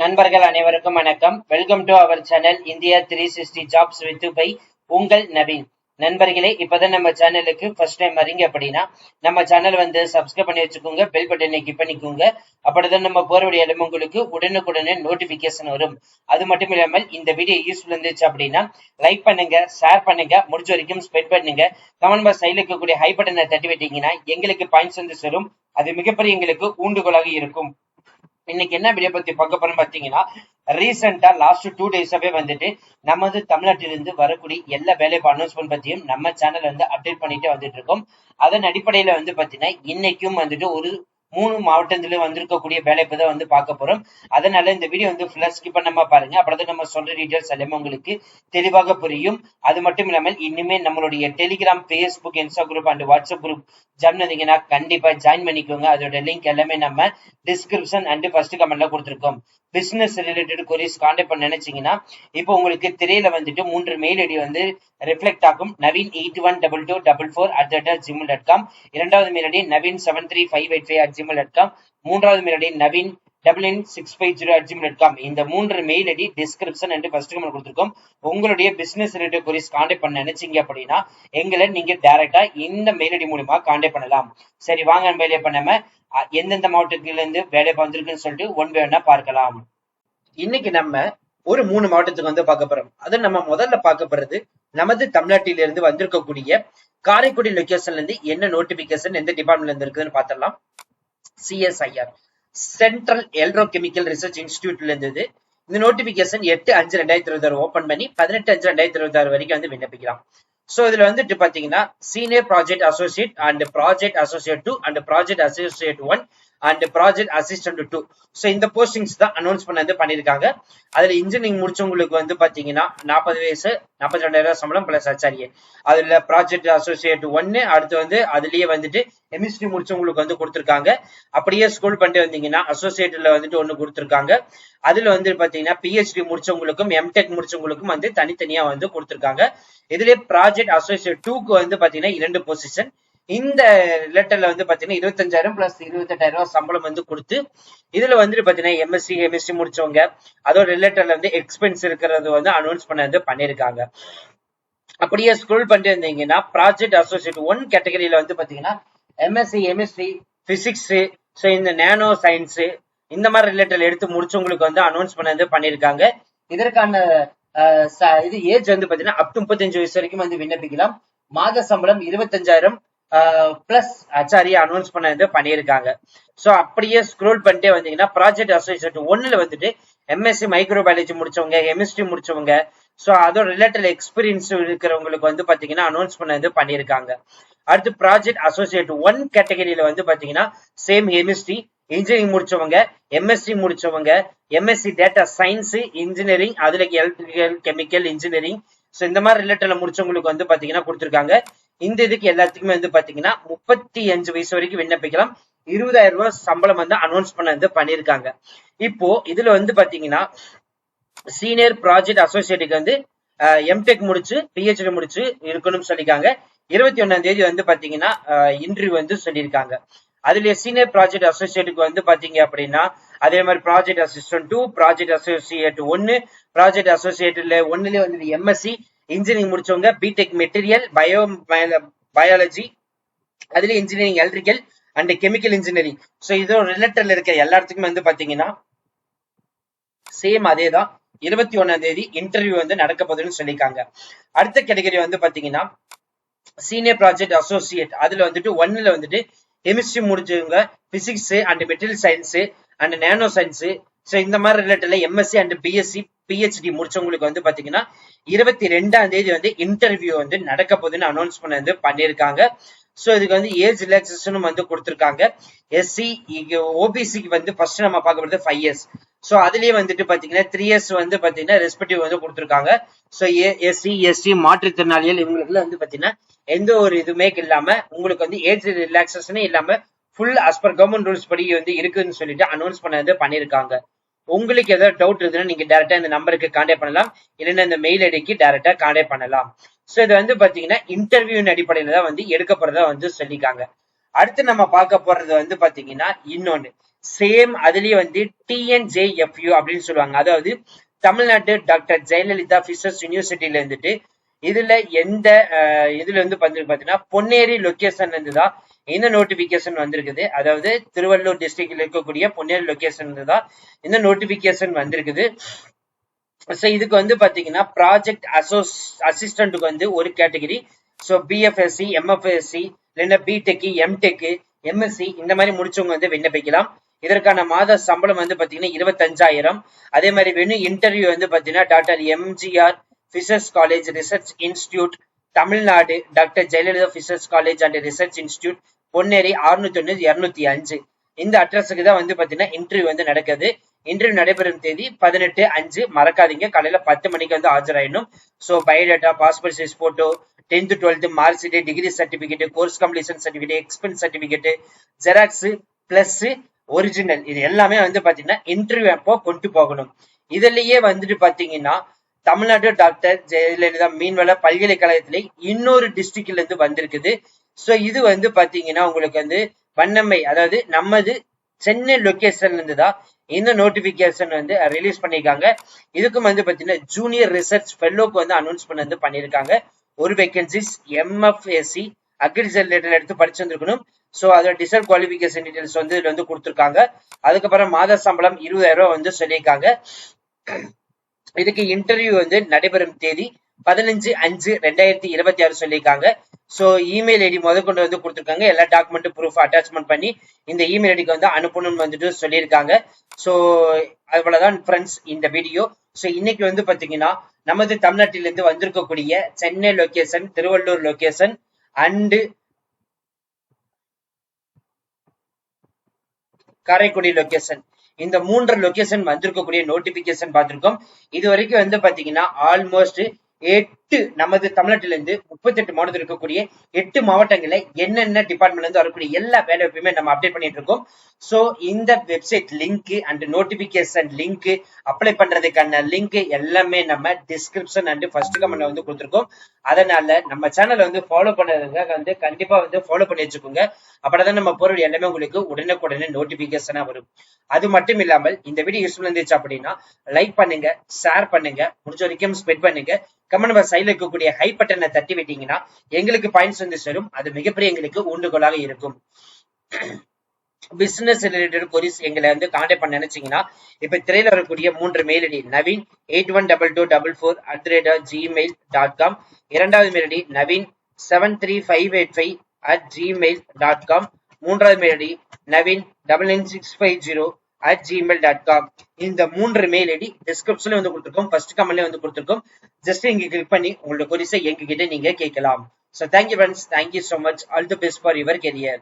நண்பர்கள் அனைவருக்கும் வணக்கம். Welcome to our channel India 360 jobs with by உங்கள் நவீன். நண்பர்களே, இப்பதான் நம்ம சேனலுக்கு ஃபர்ஸ்ட் டைம் வரீங்க அப்படின்னா நம்ம சேனல் வந்து சப்ஸ்கிரைப் பண்ணி வச்சுக்கோங்க, பெல் பட்டனை கிளிக் பண்ணிக்கோங்க. அப்படிதான் நம்ம போறவுடைய இடம் உங்களுக்கு உடனுக்குடனே நோட்டிபிகேஷன் வரும். அது மட்டும் இல்லாமல் இந்த வீடியோ யூஸ்ஃபுல் இருந்துச்சு அப்படின்னா லைக் பண்ணுங்க, ஷேர் பண்ணுங்க, முடிஞ்ச வரைக்கும் ஸ்பெண்ட் பண்ணுங்க. கமெண்ட் பாக்ஸ் சைடுல இருக்கக்கூடிய ஹை பட்டனை தட்டி விட்டீங்கன்னா எங்களுக்கு பாயிண்ட்ஸ் வந்து சேரும். அது மிகப்பெரிய எங்களுக்கு ஊண்டுகோலாக இருக்கும். இன்னைக்கு என்ன வீடியோ பத்தி பார்க்க போறோம் பாத்தீங்கன்னா, ரீசெண்டா லாஸ்ட் 2 டேஸாவே வந்துட்டு நமது தமிழ்நாட்டிலிருந்து வரக்கூடிய எல்லா வேலைவாய்ப்பு அனௌன்ஸ்மெண்ட் பத்தியும் நம்ம சேனல் வந்து அப்டேட் பண்ணிட்டு வந்துட்டு இருக்கோம். அதன் அடிப்படையில வந்து பாத்தீங்கன்னா இன்னைக்கும் வந்துட்டு ஒரு 3 மாவட்டத்துல வந்திருக்கக்கூடிய வேலைப்பு தான் வந்து பார்க்க போறோம். அதனால இந்த வீடியோ வந்து ஃபுல்லா ஸ்கிப் பண்ணாம பாருங்க. அப்பதான் நம்ம சொல்ற டீடைல்ஸ் எல்லாமே உங்களுக்கு தெளிவாக புரியும். அது மட்டும் இல்லாமல் இனிமே நம்மளுடைய Telegram, Facebook, Insta group and WhatsApp group join பண்ணீங்கன்னா கண்டிப்பா ஜாயின் பண்ணிக்கோங்க. அதோட லிங்க் எல்லாமே நம்ம டிஸ்கிரிப்ஷன் அண்ட் ஃபர்ஸ்ட் கமெண்ட்ல கொடுத்திருக்கோம். பிசினஸ் ரிலேட்டட் கொரிஸ் கான்டாக்ட் பண்ண நினைச்சீங்கன்னா இப்போ உங்களுக்கு திரையில வந்துட்டு 3 மெயில் ஐடி வந்து ரிஃப்ளெக்ட் ஆகும். naveen812244@gmail.com, இரண்டாவது மெயில் ஐடி naveen73585@gmail.com, மூன்றாவது மெயில் ஐடி naveen99650@gmail.com. இந்த 3 mail ID description and first comment கொடுத்திருக்கோம். உங்களுடைய பிசினஸ் ரிலேட்டட் கொரிஸ் கான்டாக்ட் பண்ண நினைச்சீங்க அப்படின்னா எங்களை நீங்க டைரக்டா இந்த மெயில் ஐடி மூலமா கான்டாக்ட் பண்ணலாம். சரி, வாங்க மெயில் பண்ணாம எந்தெந்த மாவட்டத்தில இருந்து வேலை வந்திருக்குன்னு சொல்லிட்டு ஒன் பை ஒன்னா பார்க்கலாம். இன்னைக்கு நம்ம ஒரு 3 மாவட்டத்துக்கு வந்து பார்க்க போறோம். அது நம்ம முதல்ல பார்க்க போறது நமது தமிழ்நாட்டில இருந்து வந்திருக்கக்கூடிய காரைக்குடி லொகேஷன்ல இருந்து என்ன நோட்டிபிகேஷன் எந்த டிபார்ட்மெண்ட்ல இருந்து இருக்குன்னு பார்த்தலாம். CSIR சென்ட்ரல் எல்ட்ரோ கெமிக்கல் ரிசர்ச் இன்ஸ்டிடியூட்ல இருந்தது. இந்த நோட்டிபிகேஷன் 8/5/2026 ஓபன் பண்ணி 18/5/2026 வரைக்கும் வந்து விண்ணப்பிக்கலாம். சோ இதுல வந்துட்டு பாத்தீங்கன்னா senior project associate and project associate 2 and project associate 1 and project assistant 2. So இந்த போஸ்டிங்ஸ் தான் அனௌன்ஸ் பண்ணிருக்காங்க. அதுல இன்ஜினியரிங் முடிச்சவங்களுக்கு வந்து பாத்தீங்கன்னா 40 வயசு 42,000 சம்பளம் பிளஸ் HRA. அதுல ப்ராஜெக்ட் அசோசியேட் 1 அடுத்து வந்து அதுலயே வந்துட்டு கெமிஸ்ட்ரி முடிச்சவங்களுக்கு வந்து கொடுத்திருக்காங்க. அப்படியே ஸ்கூல் பண்ணிட்டு வந்தீங்கன்னா அசோசியேட்ல வந்துட்டு ஒண்ணு கொடுத்திருக்காங்க. அதுல வந்து பாத்தீங்கன்னா PhD முடிச்சவங்களுக்கும் MTech முடிச்சவங்களுக்கும் வந்து தனித்தனியா வந்து கொடுத்திருக்காங்க. இதுல ப்ராஜெக்ட் அசோசியேட் 2க்கு வந்து பாத்தீங்கன்னா 2 பொசிஷன். இந்த லெட்டர்ல வந்து பாத்தீங்கன்னா 25,000 பிளஸ் 28,000 சம்பளம் வந்து கொடுத்து இதுல வந்துட்டு பாத்தீங்கன்னா MSc கெமிஸ்ட்ரி முடிச்சவங்க அதோட ரிலேட்டட்ல வந்து எக்ஸ்பென்ஸ் இருக்கிறது வந்து அனௌன்ஸ் பண்ணிருக்காங்க. அப்படியே ஸ்க்ரோல் பண்ணிட்டு இருந்தீங்கன்னா ப்ராஜெக்ட் அசோசியேட் 1 கேட்டகரியில வந்து பாத்தீங்கன்னா MSc கெமிஸ்ட்ரி, பிசிக்ஸ், ஸோ இந்த நேனோ சயின்ஸ் இந்த மாதிரி ரிலேட்டட் எடுத்து முடிச்சவங்களுக்கு வந்து அனௌன்ஸ் பண்ணிருக்காங்க. இதற்கான இது ஏஜ் வந்து பாத்தீங்கன்னா அப் டு 35 வயசு வரைக்கும் வந்து விண்ணப்பிக்கலாம். மாத சம்பளம் 25,000 பிளஸ் HRA அனௌன்ஸ் பண்ணிருக்காங்க. சோ அப்படியே ஸ்க்ரோல் பண்ணிட்டே வந்தீங்கன்னா ப்ராஜெக்ட் அசோசியேட் 1ல வந்துட்டு MSc மைக்ரோபயாலஜி முடிச்சவங்க, கெமிஸ்ட்ரி முடிச்சவங்க, சோ அதோட ரிலேட்டட் எக்ஸ்பீரியன்ஸ் இருக்கிறவங்களுக்கு வந்து பாத்தீங்கன்னா அனௌன்ஸ் பண்ணிருக்காங்க. அடுத்து ப்ராஜெக்ட் அசோசியேட் 1 கேட்டகரியில வந்து பாத்தீங்கன்னா சேம் கெமிஸ்ட்ரி, இன்ஜினியரிங் முடிச்சவங்க, MSc முடிச்சவங்க, MSc டேட்டா சயின்ஸ் இன்ஜினியரிங், அதுல எலக்ட்ரிக்கல் கெமிக்கல் இன்ஜினியரிங், சோ இந்த மாதிரி ரிலேட்டட்ல முடிச்சவங்களுக்கு வந்து பாத்தீங்கன்னா கொடுத்திருக்காங்க. இந்த இதுக்கு எல்லாத்துக்குமே வந்து பாத்தீங்கன்னா 35 வயசு வரைக்கும் விண்ணப்பிக்கலாம். 20,000 ரூபாய் சம்பளம் வந்து அனௌன்ஸ் பண்ணிருக்காங்க. இப்போ இதுல வந்து பாத்தீங்கன்னா சீனியர் ப்ராஜெக்ட் அசோசியேட்டுக்கு வந்து MTech முடிச்சு PhD முடிச்சு இருக்கணும்னு சொல்லிருக்காங்க. 21ஆம் தேதி வந்து பாத்தீங்கன்னா இன்டர்வியூ வந்து சொல்லியிருக்காங்க. அதுல சீனியர் ப்ராஜெக்ட் அசோசியேட்டுக்கு வந்து பாத்தீங்க அப்படின்னா அதே மாதிரி project assistant 2, project associate 1, project அசோசியேட்ல 1லயே வந்து MSc இன்ஜினியரிங் முடிச்சவங்க, பிடெக் மெட்டீரியல் பயாலஜி, அதுல engineering electrical and chemical engineering, so இதோட ரிலேட்டட்ல இருக்க எல்லாத்துக்குமே வந்து பாத்தீங்கன்னா சேம் அதேதான் 21ஆம் தேதி இன்டர்வியூ வந்து நடக்க போகுதுன்னு சொல்லியிருக்காங்க. அடுத்த கேட்டகரி வந்து பாத்தீங்கன்னா சீனியர் ப்ராஜெக்ட் அசோசியேட், அதுல வந்துட்டு 1ல வந்துட்டு கெமிஸ்ட்ரி முடிச்சவங்க, physics and material science and nano science, so இந்த மாதிரி ரிலேட்டட்ல MSc அண்ட் BSc PhD முடிச்சவங்களுக்கு வந்து பாத்தீங்கன்னா 22ஆம் தேதி வந்து இன்டர்வியூ வந்து நடக்க போகுதுன்னு அனௌன்ஸ் பண்ணிருக்காங்க. சோ இதுக்கு வந்து ஏஜ் ரிலாக்சேஷனும் வந்து கொடுத்திருக்காங்க. SC OBCக்கு வந்து ஃபர்ஸ்ட் நம்ம பார்க்க போறது 5 இயர்ஸ். சோ அதுலயே வந்துட்டு பாத்தீங்கன்னா 3 இயர்ஸ் வந்து பாத்தீங்கன்னா ரெஸ்பெக்டிவ் வந்து கொடுத்திருக்காங்க. சோ SC ST மாற்றுத்திறனாளிகள் இவங்களுக்கு வந்து பாத்தீங்கன்னா எந்த ஒரு இதுவுமே இல்லாம உங்களுக்கு வந்து ஏஜ் ரிலாக்சேஷனே இல்லாம full as per government rules படி வந்து இருக்குன்னு சொல்லிட்டு அனௌன்ஸ் பண்ணிருக்காங்க. உங்களுக்கு ஏதாவது டவுட் இருக்குன்னா நீங்க டைரக்டா இந்த நம்பருக்கு கான்டாக்ட் பண்ணலாம், இல்லைன்னா இந்த மெயில் ஐடிக்கு டைரக்டா கான்டாக்ட் பண்ணலாம். சோ இது வந்து பாத்தீங்கன்னா இன்டர்வியூ அடிப்படையில தான் வந்து எடுக்கப்படுறதா வந்து சொல்லிருக்காங்க. அடுத்து நம்ம பார்க்க போறது வந்து பாத்தீங்கன்னா இன்னொன்னு சேம் அதுலயே வந்து TNJFU அப்படின்னு சொல்லுவாங்க. அதாவது தமிழ்நாட்டு டாக்டர் ஜெயலலிதா பிஷர்ஸ் யூனிவர்சிட்டியில இருந்துட்டு இதுல எந்த இதுல வந்து பாத்தீங்கன்னா பொன்னேரி லொகேஷன்ல இருந்துதான் இந்த நோட்டிபிகேஷன் வந்திருக்குது. அதாவது திருவள்ளூர் டிஸ்ட்ரிக்ட்ல இருக்கக்கூடிய பொன்னேரி லொகேஷன் தான் இந்த நோட்டிபிகேஷன் வந்திருக்குது. இதுக்கு வந்து பாத்தீங்கன்னா ப்ராஜெக்ட் அசிஸ்டன்ட்டுக்கு வந்து ஒரு கேட்டகரி. ஸோ BFSC, MFSC, இல்லைன்னா BTech, MTech, MSc இந்த மாதிரி முடிச்சவங்க வந்து விண்ணப்பிக்கலாம். இதற்கான மாத சம்பளம் வந்து பாத்தீங்கன்னா 25,000. அதே மாதிரி வேணும் இன்டர்வியூ வந்து பாத்தீங்கன்னா doctor MGR fisheries college research institute, Tamil Nadu doctor Jayalalithaa fisheries college and research institute, Ponneri 601-205 இந்த அட்ரஸுக்கு தான் வந்து பாத்தீங்கன்னா இன்டர்வியூ வந்து நடக்குது. இன்டர்வியூ நடைபெறும் தேதி 18/5. மறக்காதீங்க, காலையில 10 மணிக்கு வந்து ஆஜராயிடணும். So biodata, passport size photo, 10th 12th mark sheet, degree certificate, course completion certificate, expense certificate, xerox plus original இது எல்லாமே வந்து பாத்தீங்கன்னா இன்டர்வியூ அப்போ கொண்டு போகணும். இதுலயே வந்துட்டு பாத்தீங்கன்னா தமிழ்நாடு டாக்டர் ஜெயலலிதா மீன்வள பல்கலைக்கழகத்திலே இன்னொரு டிஸ்ட்ரிக்ட்ல இருந்து வந்திருக்குது. ஸோ இது வந்து பாத்தீங்கன்னா உங்களுக்கு வந்து வண்ணம்மை, அதாவது நமது சென்னை லொகேஷன்ல இருந்து தான் இந்த நோட்டிபிகேஷன் வந்து ரிலீஸ் பண்ணிருக்காங்க. இதுக்கும் வந்து பாத்தீங்கன்னா ஜூனியர் ரிசர்ச் ஃபெல்லோக்கு வந்து அனௌன்ஸ் பண்ணி பண்ணிருக்காங்க. ஒரு வேகன்சிஸ் MFSC அக்ரிகல்ச்சர் எடுத்து படிச்சு வந்திருக்கணும். ஸோ அதோட டிசர்வ் குவாலிபிகேஷன் டீடைல்ஸ் வந்து இதுல வந்து கொடுத்துருக்காங்க. அதுக்கப்புறம் மாத சம்பளம் 20,000 வந்து சொல்லியிருக்காங்க. இதுக்கு இன்டர்வியூ வந்து நடைபெறும் தேதி 15/5/2026 சொல்லியிருக்காங்க. ஸோ இமெயில் ஐடி முதற்கொண்டு வந்து கொடுத்துருக்காங்க. எல்லா டாக்குமெண்ட் ப்ரூஃப் அட்டாச்மெண்ட் பண்ணி இந்த இமெயில் ஐடிக்கு வந்து அனுப்பணும்னு வந்துட்டு சொல்லியிருக்காங்க. ஸோ அவ்வளவுதான் ஃப்ரெண்ட்ஸ் இந்த வீடியோ. ஸோ இன்னைக்கு வந்து பாத்தீங்கன்னா நமது தமிழ்நாட்டிலிருந்து வந்திருக்கக்கூடிய Chennai location, Tiruvallur location and Karaikudi location, இந்த 3 லொகேஷன் வந்திருக்கக்கூடிய நோட்டிபிகேஷன் பார்த்திருக்கோம். இது வரைக்கும் வந்து பாத்தீங்கன்னா ஆல்மோஸ்ட் 8 நமது தமிழ்நாட்டில இருந்து 38 மாவட்டத்தில் இருக்கக்கூடிய 8 மாவட்டங்கள்ல என்னென்ன டிபார்ட்மெண்ட்ல இருந்து வரக்கூடிய எல்லா வேலைவாய்ப்புமே நம்ம அப்டேட் பண்ணிட்டு இருக்கோம். சோ இந்த website link and notification link, apply பண்றதுக்கான லிங்க் எல்லாமே நம்ம டிஸ்கிரிப்ஷன் அண்ட் ஃபர்ஸ்ட் கமெண்ட்ல வந்து கொடுத்துருக்கோம். அதனால நம்ம சேனலை வந்து ஃபாலோ பண்ணதுக்காக வந்து கண்டிப்பா வந்து ஃபாலோ பண்ணி வச்சுக்கோங்க. அப்பதான் நம்ம பொருள் எல்லாமே உங்களுக்கு உடனுக்குடனே நோட்டிபிகேஷனா வரும். அது மட்டும் இல்லாமல் இந்த வீடியோ யூஸ்ஃபுல் இருந்துச்சு அப்படின்னா லைக் பண்ணுங்க, ஷேர் பண்ணுங்க, முடிஞ்ச வரைக்கும் ஸ்ப்ரெட் பண்ணுங்க. கமெண்ட் பாக்ஸ் சைடுல இருக்கக்கூடிய ஹை பட்டனை தட்டி விட்டீங்கன்னா எங்களுக்கு பாயிண்ட்ஸ் வந்து சேரும். அது மிகப்பெரிய எங்களுக்கு ஊண்டுகோலாக இருக்கும். பிசினஸ் ரிலேட்டட் கொரிஸ் எங்களை வந்து கான்டாக்ட் பண்ண நினைச்சீங்கன்னா இப்ப திரையில வரக்கூடிய 3 மெயில் ஐடி நவீன் 812244@gmail.com, இரண்டாவது மெயில் ஐடி நவீன் 73585@gmail.com, மூன்றாவது மெயில் ஐடி நவீன் 99650@gmail.com. இந்த 3 மெயில் ஐடி டிஸ்கிரிப்ஷன்ல வந்து கொடுத்துருக்கோம், ஃபர்ஸ்ட் கமெண்ட்ல வந்து கொடுத்துருக்கோம். ஜஸ்ட் இங்க கிளிக் பண்ணி உங்களோட கொரிஸை எங்ககிட்ட நீங்க கேட்கலாம். So thank you friends, thank you so much, all the best for your career.